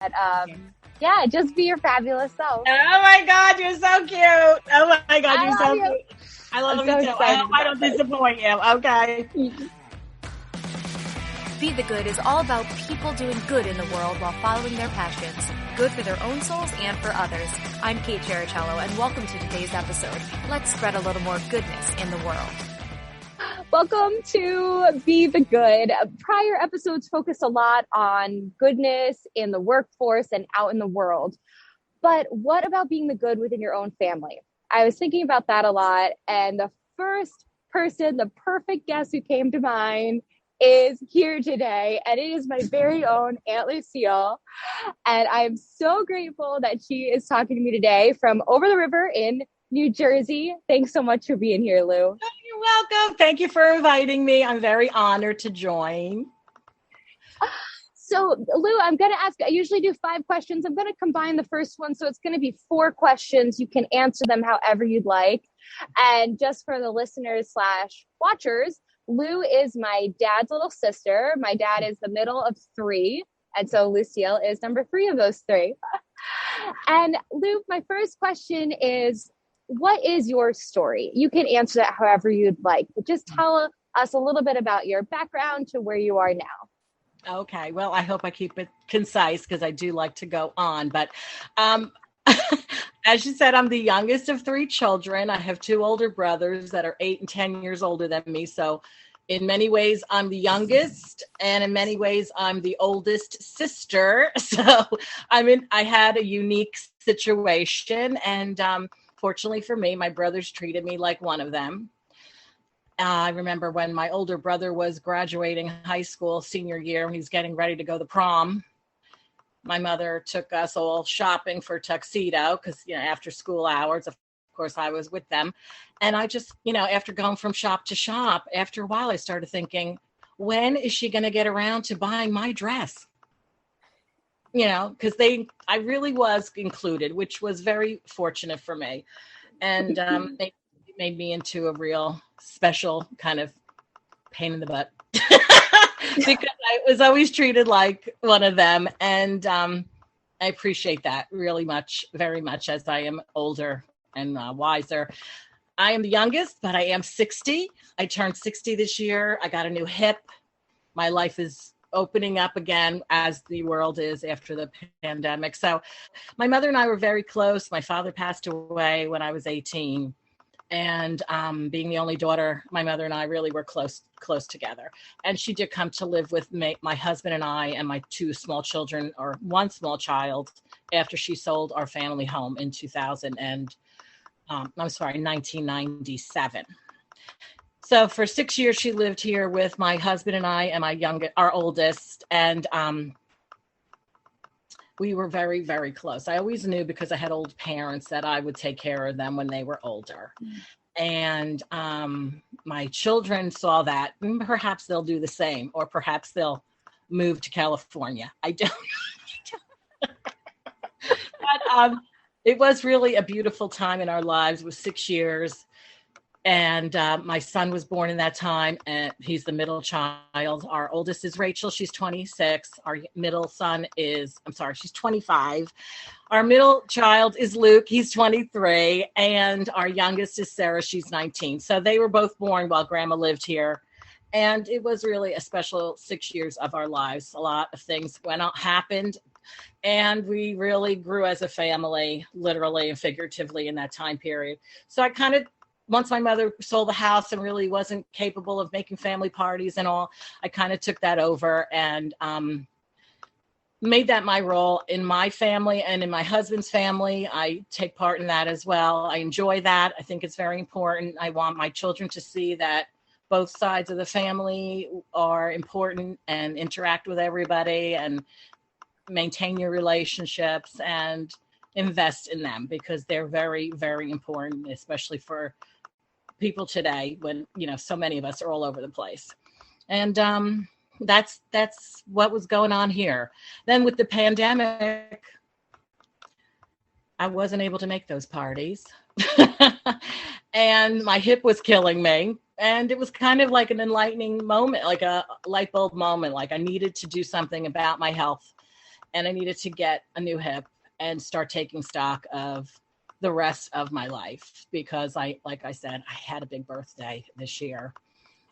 Yeah, just be your fabulous self. Oh my God, you're so cute. Oh my God, you're so you. cute. I love I'm you so too. I hope I don't excited disappoint you. Okay. Be the Good is all about people doing good in the world while following their passions. Good for their own souls and for others. I'm Kate Cherichello, and welcome to today's episode. Let's spread a little more goodness in the world. Welcome to Be the Good. Prior episodes focused a lot on goodness in the workforce and out in the world. But what about being the good within your own family? I was thinking about that a lot. And the first person, the perfect guest who came to mind is here today. And it is my very own Aunt Lucille. And I'm so grateful that she is talking to me today from over the river in New Jersey. Thanks so much for being here, Lou. You're welcome. Thank you for inviting me. I'm very honored to join. So, Lou, I'm going to ask, I usually do 5 questions. I'm going to combine the first one. So it's going to be 4 questions. You can answer them however you'd like. And just for the listeners / watchers, Lou is my dad's little sister. My dad is the middle of 3. And so Lucille is number 3 of those 3. And Lou, my first question is, what is your story? You can answer that however you'd like, but just tell us a little bit about your background to where you are now. Okay. Well, I hope I keep it concise because I do like to go on. But as you said, I'm the youngest of 3 children. I have 2 older brothers that are 8 and 10 years older than me. So in many ways, I'm the youngest. And in many ways, I'm the oldest sister. So I had a unique situation. And fortunately for me, my brothers treated me like one of them. I remember when my older brother was graduating high school senior year, he was getting ready to go to prom. My mother took us all shopping for tuxedo because, after school hours, of course, I was with them. And I just, after going from shop to shop, after a while, I started thinking, when is she going to get around to buying my dress? Because I really was included, which was very fortunate for me. And they made me into a real special kind of pain in the butt because I was always treated like one of them. And I appreciate that really much, very much as I am older and wiser. I am the youngest, but I am 60. I turned 60 this year. I got a new hip. My life is opening up again as the world is after the pandemic. So my mother and I were very close. My father passed away when I was 18. And being the only daughter, my mother and I really were close together. And she did come to live with my husband and I and my 2 small children, or 1 small child, after she sold our family home in 1997. So for 6 years, she lived here with my husband and I and our oldest. And we were very, very close. I always knew because I had old parents that I would take care of them when they were older. And my children saw that. And perhaps they'll do the same, or perhaps they'll move to California. I don't know. But it was really a beautiful time in our lives. It was 6 years. And my son was born in that time, and he's the middle child. Our oldest is Rachel. She's 26. Our middle son she's 25. Our middle child is Luke. He's 23. And our youngest is Sarah. She's 19. So they were both born while Grandma lived here. And it was really a special 6 years of our lives. A lot of things happened. And we really grew as a family, literally and figuratively, in that time period. So I kind of, once my mother sold the house and really wasn't capable of making family parties and all, I kind of took that over and made that my role in my family and in my husband's family. I take part in that as well. I enjoy that. I think it's very important. I want my children to see that both sides of the family are important and interact with everybody and maintain your relationships and invest in them because they're very, very important, especially for people today when, so many of us are all over the place. And that's what was going on here. Then with the pandemic, I wasn't able to make those parties. And my hip was killing me. And it was kind of like an enlightening moment, like a light bulb moment, like I needed to do something about my health. and I needed to get a new hip and start taking stock of the rest of my life, because like I said, I had a big birthday this year,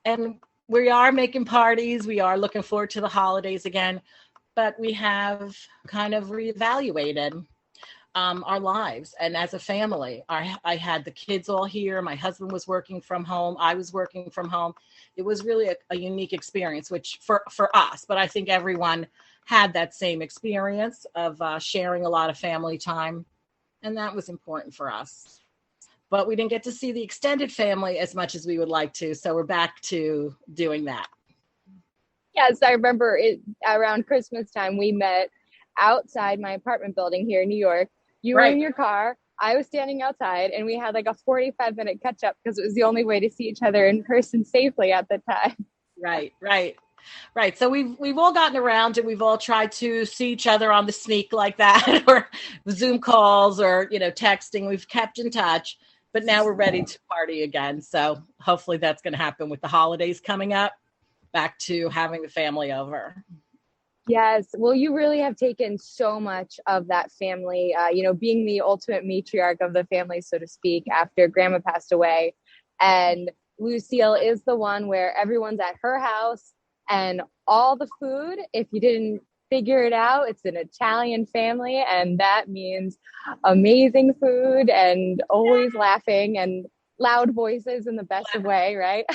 and we are making parties. We are looking forward to the holidays again, but we have kind of reevaluated our lives. And as a family, I had the kids all here. My husband was working from home. I was working from home. It was really a unique experience, which for us, but I think everyone had that same experience of sharing a lot of family time. And that was important for us. But we didn't get to see the extended family as much as we would like to. So we're back to doing that. Yes, I remember it around Christmas time. We met outside my apartment building here in New York. You were in your car. I was standing outside, and we had like a 45-minute catch up because it was the only way to see each other in person safely at the time. Right. So we've all gotten around, and we've all tried to see each other on the sneak like that, or Zoom calls, or texting. We've kept in touch, but now we're ready to party again. So hopefully that's going to happen with the holidays coming up. Back to having the family over. Yes. Well, you really have taken so much of that family, being the ultimate matriarch of the family, so to speak, after Grandma passed away. And Lucille is the one where everyone's at her house, and all the food, if you didn't figure it out, it's an Italian family, and that means amazing food and always laughing and loud voices in the best of way, right?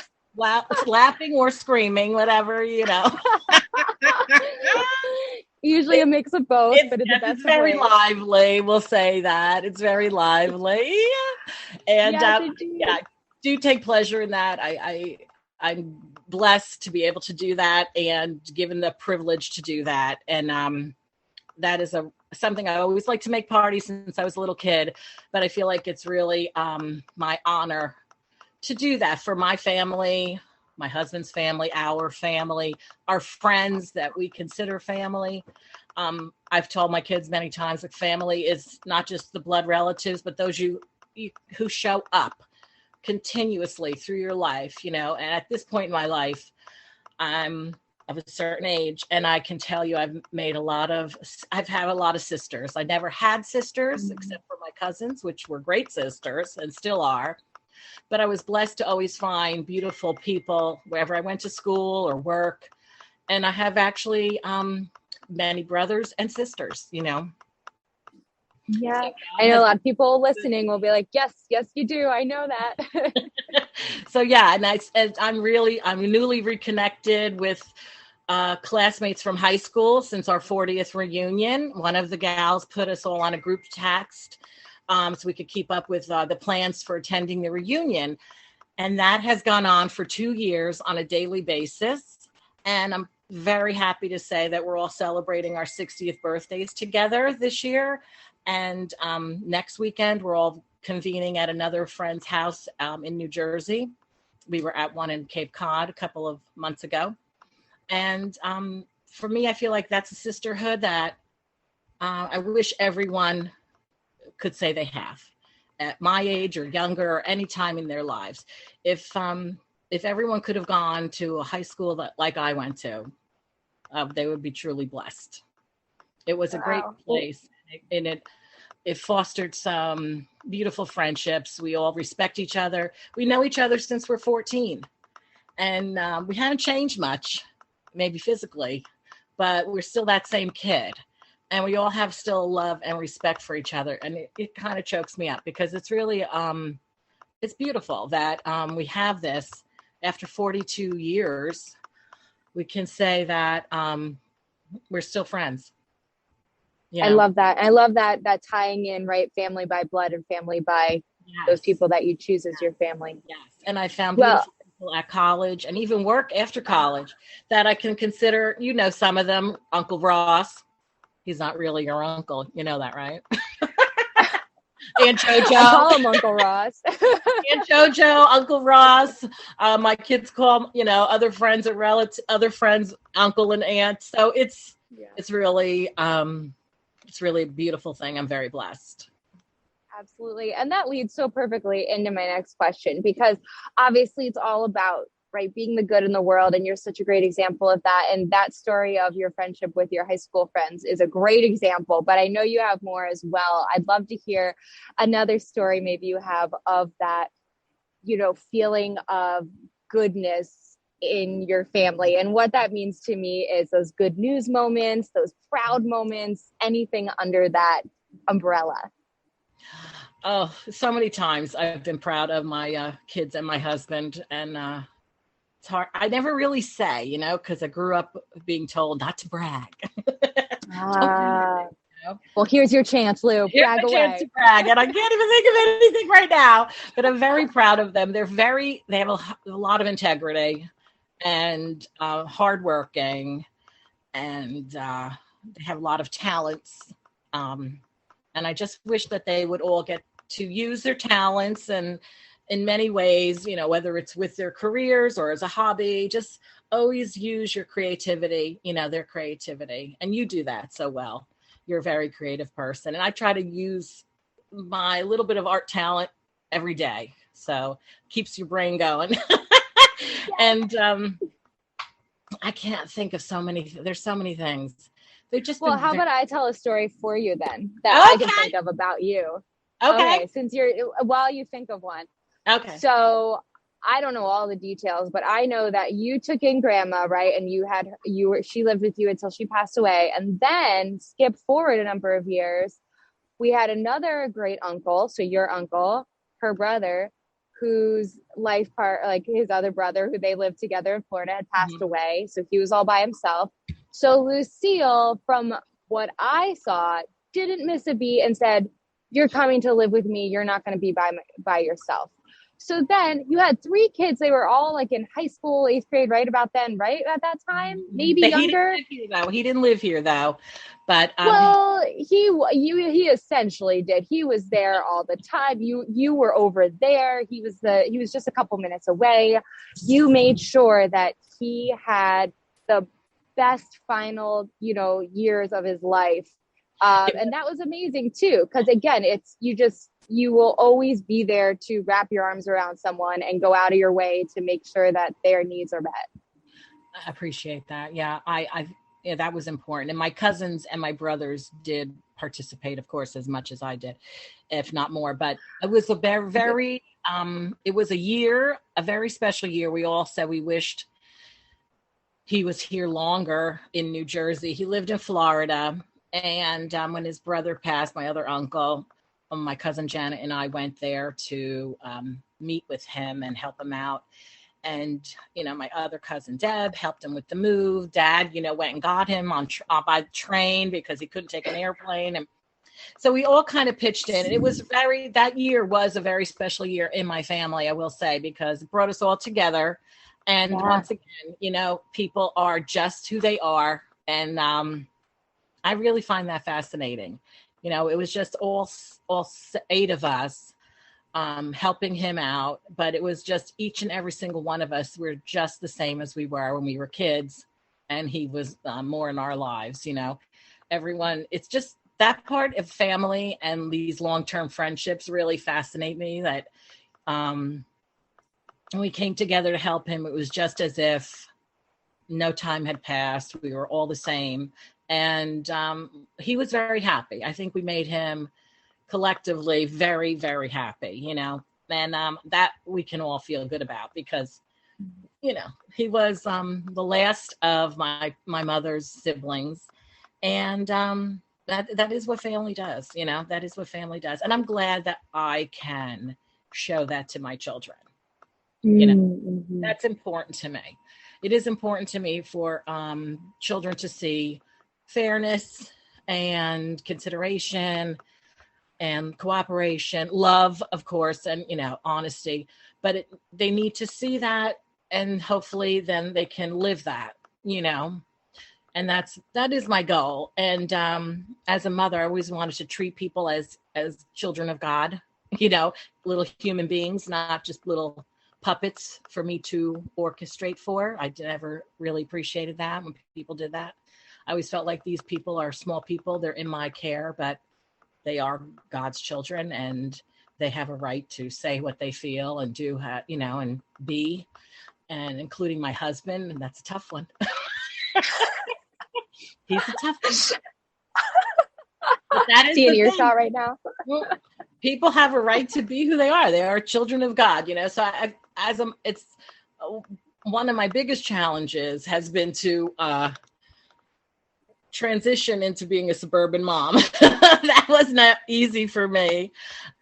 Laughing or screaming, whatever, Usually a mix of both, but in the best it's very of ways. lively. We'll say that it's very lively, and do take pleasure in that. I'm blessed to be able to do that, and given the privilege to do that, and that is something I always like to make parties since I was a little kid. But I feel like it's really my honor to do that for my family, my husband's family, our friends that we consider family. I've told my kids many times that family is not just the blood relatives, but those you who show up continuously through your life, and at this point in my life, I'm of a certain age, and I can tell you I've had a lot of sisters. I never had sisters except for my cousins, which were great sisters and still are. But I was blessed to always find beautiful people wherever I went to school or work. And I have actually many brothers and sisters, Yeah. I know a lot of people listening will be like, yes, you do. I know that. So, yeah. And I'm newly reconnected with classmates from high school since our 40th reunion. One of the gals put us all on a group text so we could keep up with the plans for attending the reunion. And that has gone on for 2 years on a daily basis. And I'm very happy to say that we're all celebrating our 60th birthdays together this year. And next weekend, we're all convening at another friend's house in New Jersey. We were at one in Cape Cod a couple of months ago. And for me, I feel like that's a sisterhood that I wish everyone could say they have at my age or younger or any time in their lives. If everyone could have gone to a high school like I went to, they would be truly blessed. It was a great place, and it fostered some beautiful friendships. We all respect each other. We know each other since we're 14, and we haven't changed much, maybe physically, but we're still that same kid. And we all have still love and respect for each other. And it kind of chokes me up because it's really, it's beautiful that we have this after 42 years. We can say that we're still friends. I love that. I love that tying in, right? Family by blood and family by those people that you choose as your family. Yes. And I found beautiful people at college and even work after college that I can consider, some of them, Uncle Ross. He's not really your uncle. You know that, right? Aunt JoJo. I call him Uncle Ross. Aunt JoJo, Uncle Ross. My kids call, other friends or relatives, other friends, uncle and aunt. So it's really a beautiful thing. I'm very blessed. Absolutely. And that leads so perfectly into my next question, because obviously it's all about right? Being the good in the world. And you're such a great example of that. And that story of your friendship with your high school friends is a great example, but I know you have more as well. I'd love to hear another story maybe you have of that, feeling of goodness in your family. And what that means to me is those good news moments, those proud moments, anything under that umbrella. Oh, so many times I've been proud of my kids and my husband, and it's hard. I never really say, because I grew up being told not to brag. Well, here's your chance, Lou. Brag away. Chance to brag, and I can't even think of anything right now. But I'm very proud of them. They have a lot of integrity and hardworking, and they have a lot of talents. And I just wish that they would all get to use their talents, and in many ways, whether it's with their careers or as a hobby, just always use your creativity, their creativity. And you do that so well. You're a very creative person. And I try to use my little bit of art talent every day. So keeps your brain going. And I can't think of there's so many things. Well, how about I tell a story for you then that I can think of about you? Okay. Since while you think of one. Okay. So I don't know all the details, but I know that you took in grandma, right? And she lived with you until she passed away. And then skip forward a number of years, we had another great uncle. So your uncle, her brother, whose his other brother, who they lived together in Florida, had passed away. So he was all by himself. So Lucille, from what I saw, didn't miss a beat and said, "You're coming to live with me. You're not going to be by yourself." So then you had 3 kids. They were all like in high school, 8th grade, right about then, right at that time, maybe younger. He didn't live here though, but well, he essentially did. He was there all the time. You were over there. He was just a couple minutes away. You made sure that he had the best final, years of his life. And that was amazing too. Cause again, you will always be there to wrap your arms around someone and go out of your way to make sure that their needs are met. I appreciate that. Yeah. Yeah, that was important. And my cousins and my brothers did participate, of course, as much as I did, if not more, but it was a very, it was a very special year. We all said we wished he was here longer in New Jersey. He lived in Florida. And when his brother passed, my other uncle, my cousin Janet and I went there to meet with him and help him out. And, my other cousin Deb helped him with the move. Dad, went and got him by train because he couldn't take an airplane. And so we all kind of pitched in. And that year was a very special year in my family, I will say, because it brought us all together. And once again, people are just who they are. And I really find that fascinating. It was just all 8 of us helping him out, but it was just each and every single one of us were just the same as we were when we were kids, and he was more in our lives. Everyone, it's just that part of family and these long-term friendships really fascinate me. That when we came together to help him, it was just as if no time had passed. We were all the same. And he was very happy. I think we made him collectively very, very happy, and that we can all feel good about because, he was the last of my mother's siblings. And that is what family does, that is what family does. And I'm glad that I can show that to my children. That's important to me. It is important to me for children to see fairness and consideration and cooperation, love, of course, and, honesty, but they need to see that, and hopefully then they can live that, and that is my goal. And as a mother, I always wanted to treat people as children of God, little human beings, not just little puppets for me to orchestrate for. I never really appreciated that when people did that. I always felt like these people are small people. They're in my care, but they are God's children, and they have a right to say what they feel and do, and be. and including my husband, and that's a tough one. He's a tough one. But that is seeing the your thing. shot right now. Well, people have a right to be who they are. They are children of God, So it's one of my biggest challenges has been to transition into being a suburban mom. That was not easy for me.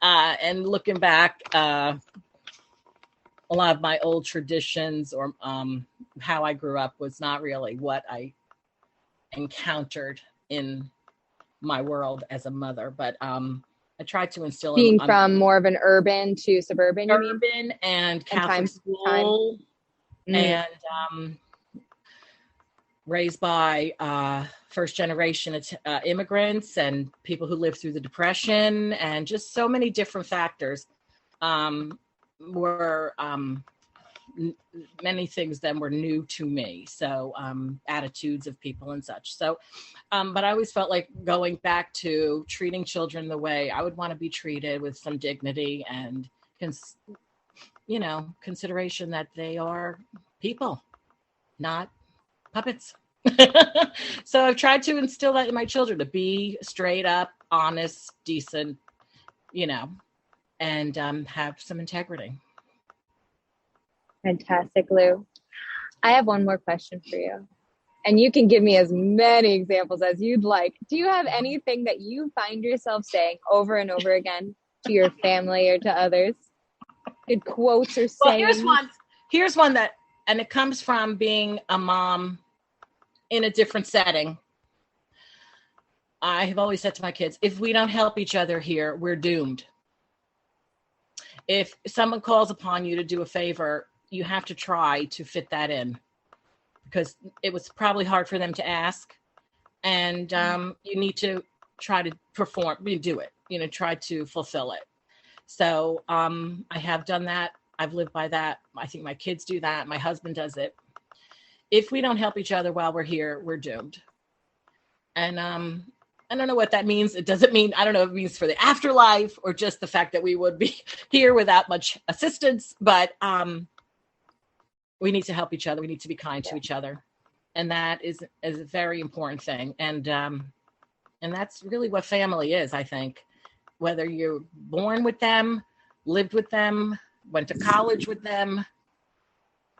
And looking back, a lot of my old traditions or how I grew up was not really what I encountered in my world as a mother. But I tried to instill being from more of an urban to suburban, urban and Catholic school, and raised by first generation immigrants and people who lived through the Depression, and just so many different factors were many things then were new to me. So attitudes of people and such. So, but I always felt like going back to treating children the way I would want to be treated, with some dignity and, consideration that they are people, not puppets. So I've tried to instill that in my children, to be straight up, honest, decent, and have some integrity. Fantastic, Lou. I have one more question for you. And you can give me as many examples as you'd like. Do you have anything that you find yourself saying over and over again to your family or to others? Good quotes or sayings? Well, here's one that, and it comes from being a mom in a different setting. I have always said to my kids, if we don't help each other here, we're doomed. If someone calls upon you to do a favor, you have to try to fit that in, because it was probably hard for them to ask. And you need to try to do it, try to fulfill it. So I have done that. I've lived by that. I think my kids do that. My husband does it. If we don't help each other while we're here, we're doomed. And I don't know what that means. It doesn't mean, I don't know if it means for the afterlife or just the fact that we would be here without much assistance, but we need to help each other. We need to be kind to each other. And that is a very important thing. And that's really what family is, I think. Whether you're born with them, lived with them, went to college with them,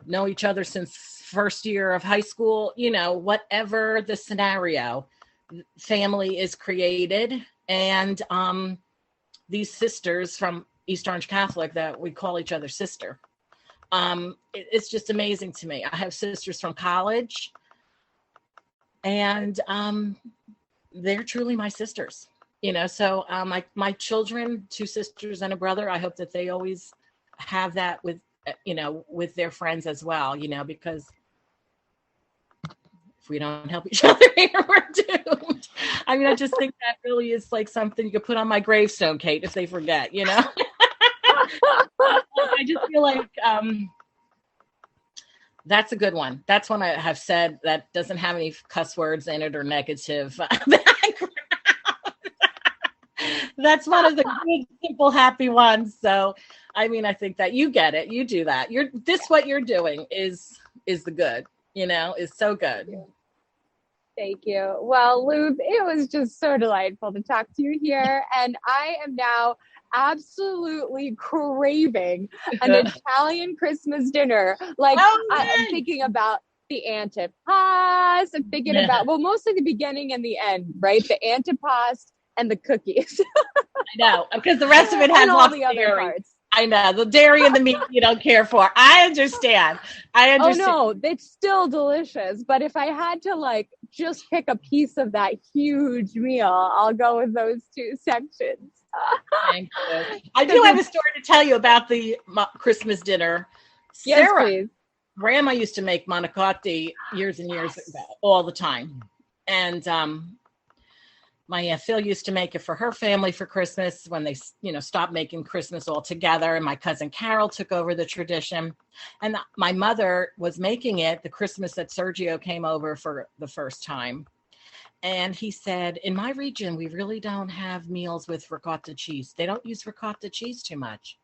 know each other since first year of high school, whatever the scenario, family is created. And these sisters from East Orange Catholic that we call each other sister. It's just amazing to me. I have sisters from college, and they're truly my sisters, so my children, 2 sisters and a brother, I hope that they always have that with their friends as well, because if we don't help each other here, we're doomed. I mean, I just think that really is like something you could put on my gravestone, Kate, if they forget, I just feel like that's a good one. That's one I have said that doesn't have any cuss words in it or negative background. That's one of the good, simple, happy ones. So, I mean, I think that you get it. You do that. What you're doing is the good, is so good. Thank you. Well, Lou, it was just so delightful to talk to you here. And I am now absolutely craving an Italian Christmas dinner. Like, I'm thinking about the antipasto. I'm thinking about, mostly the beginning and the end, right? The antipasto and the cookies. I know, because the rest of it has all the other parts. I know, the dairy and the meat you don't care for. I understand. Oh no, it's still delicious. But if I had to just pick a piece of that huge meal, I'll go with those 2 sections. Thank you. I do have a story to tell you about the Christmas dinner. Yes, Sarah, please. Grandma used to make manicotti years and years ago, all the time. And my Aunt Phil used to make it for her family for Christmas when they, stopped making Christmas altogether. And my cousin Carol took over the tradition. And my mother was making it the Christmas that Sergio came over for the first time. And he said, in my region, we really don't have meals with ricotta cheese. They don't use ricotta cheese too much.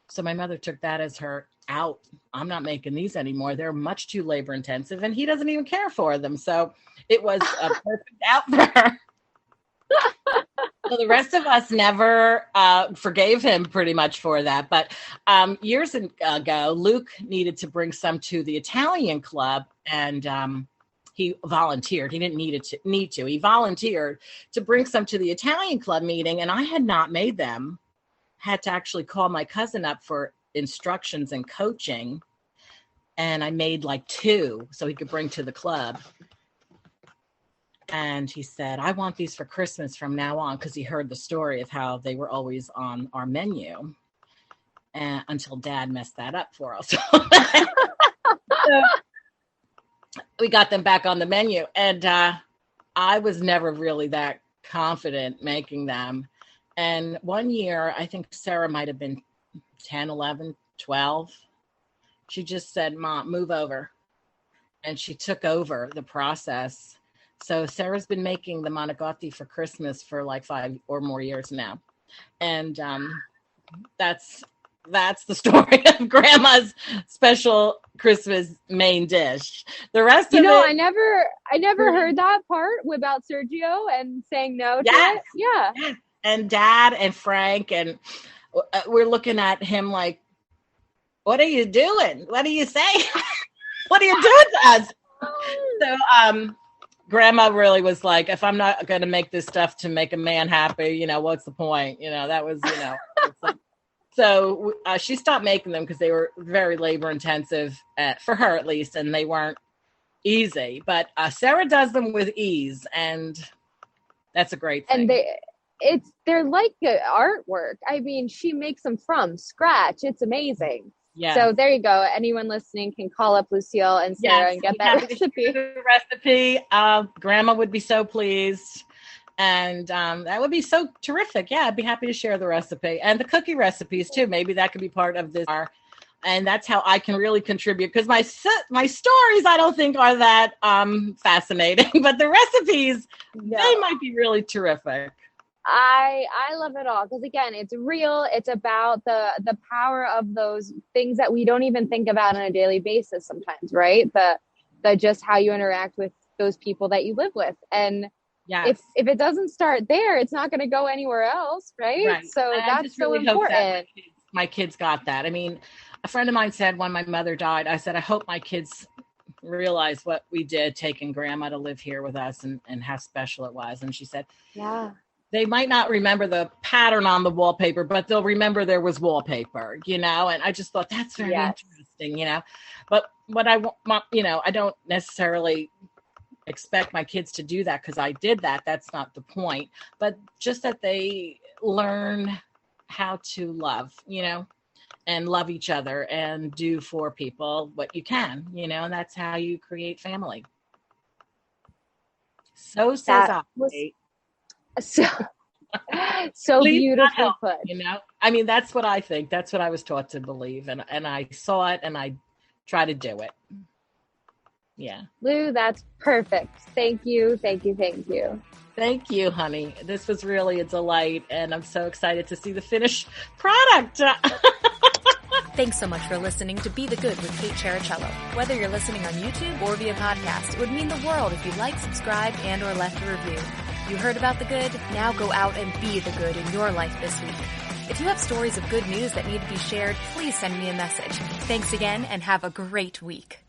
So my mother took that as her out. I'm not making these anymore. They're much too labor intensive, and he doesn't even care for them. So it was a perfect out for her. So the rest of us never forgave him pretty much for that. But years ago, Luke needed to bring some to the Italian club, and he volunteered. He didn't need to. He volunteered to bring some to the Italian club meeting, and I had not made them. Had to actually call my cousin up for instructions and coaching, and I made like 2 so he could bring to the club. And he said, I want these for Christmas from now on, because he heard the story of how they were always on our menu, and until Dad messed that up for us. So we got them back on the menu, and I was never really that confident making them. And one year, I think Sarah might have been 10, 11, 12. She just said, Mom, move over. And she took over the process. So Sarah's been making the manicotti for Christmas for like 5 or more years now. And that's the story of Grandma's special Christmas main dish. The rest of it, I never heard that part about Sergio and saying no to it. Yeah. Yes. And Dad and Frank, and we're looking at him like, what are you doing? What are you saying? What are you doing to us? So Grandma really was like, if I'm not going to make this stuff to make a man happy, what's the point? That was, So she stopped making them because they were very labor intensive for her, at least, and they weren't easy. But Sarah does them with ease, and that's a great thing. And they're like artwork. I mean, she makes them from scratch. It's amazing. Yeah. So there you go. Anyone listening can call up Lucille and Sarah and get that recipe. The recipe. Grandma would be so pleased. And that would be so terrific. Yeah, I'd be happy to share the recipe. And the cookie recipes too. Maybe that could be part of this. And that's how I can really contribute. Because my stories, I don't think are that fascinating. But the recipes, they might be really terrific. I love it all, because again, it's real. It's about the power of those things that we don't even think about on a daily basis sometimes, right? The just how you interact with those people that you live with. And if it doesn't start there, it's not going to go anywhere else, right? So and that's so really important. That my kids got that. I mean, a friend of mine said when my mother died, I said, I hope my kids realize what we did taking Grandma to live here with us and how special it was. And she said, they might not remember the pattern on the wallpaper, but they'll remember there was wallpaper, and I just thought that's very interesting, but what I want, I don't necessarily expect my kids to do that because I did that. That's not the point, but just that they learn how to love, and love each other and do for people what you can, and that's how you create family. So says I. So beautifully put. I mean, that's what I think. That's what I was taught to believe, and I saw it, and I try to do it. Yeah, Lou, that's perfect. Thank you, thank you, thank you. Thank you, honey. This was really a delight, and I'm so excited to see the finished product. Thanks so much for listening to Be the Good with Kate Cherichello. Whether you're listening on YouTube or via podcast, it would mean the world if you liked, subscribed, and or left a review. You heard about the good? Now go out and be the good in your life this week. If you have stories of good news that need to be shared, please send me a message. Thanks again, and have a great week.